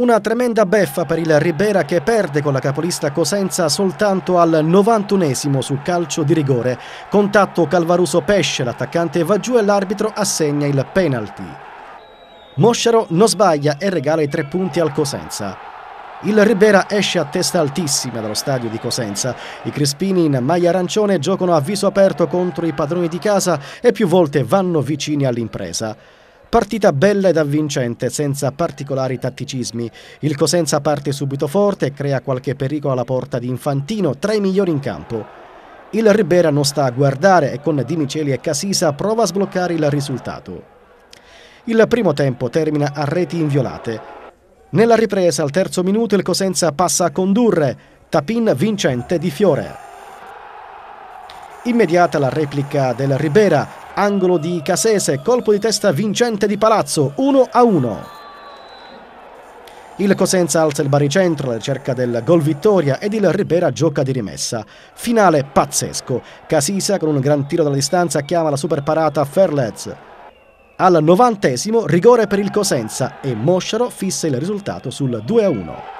Una tremenda beffa per il Ribera che perde con la capolista Cosenza soltanto al 91esimo su calcio di rigore. Contatto Calvaruso-Pesce, l'attaccante va giù e l'arbitro assegna il penalty. Mosciaro non sbaglia e regala i 3 punti al Cosenza. Il Ribera esce a testa altissima dallo stadio di Cosenza. I crespini in maglia arancione giocano a viso aperto contro i padroni di casa e più volte vanno vicini all'impresa. Partita bella ed avvincente, senza particolari tatticismi. Il Cosenza parte subito forte e crea qualche pericolo alla porta di Infantino, tra i migliori in campo. Il Ribera non sta a guardare e con Di Miceli e Casisa prova a sbloccare il risultato. Il primo tempo termina a reti inviolate. Nella ripresa, al terzo minuto, il Cosenza passa a condurre. Tapin vincente di Fiore. Immediata la replica del Ribera. Angolo di Casese, colpo di testa vincente di Palazzo, 1-1. Il Cosenza alza il baricentro alla ricerca del gol vittoria ed il Ribera gioca di rimessa. Finale pazzesco. Casisa con un gran tiro dalla distanza chiama la super parata Ferlez. Al 90esimo rigore per il Cosenza e Mosciaro fissa il risultato sul 2-1.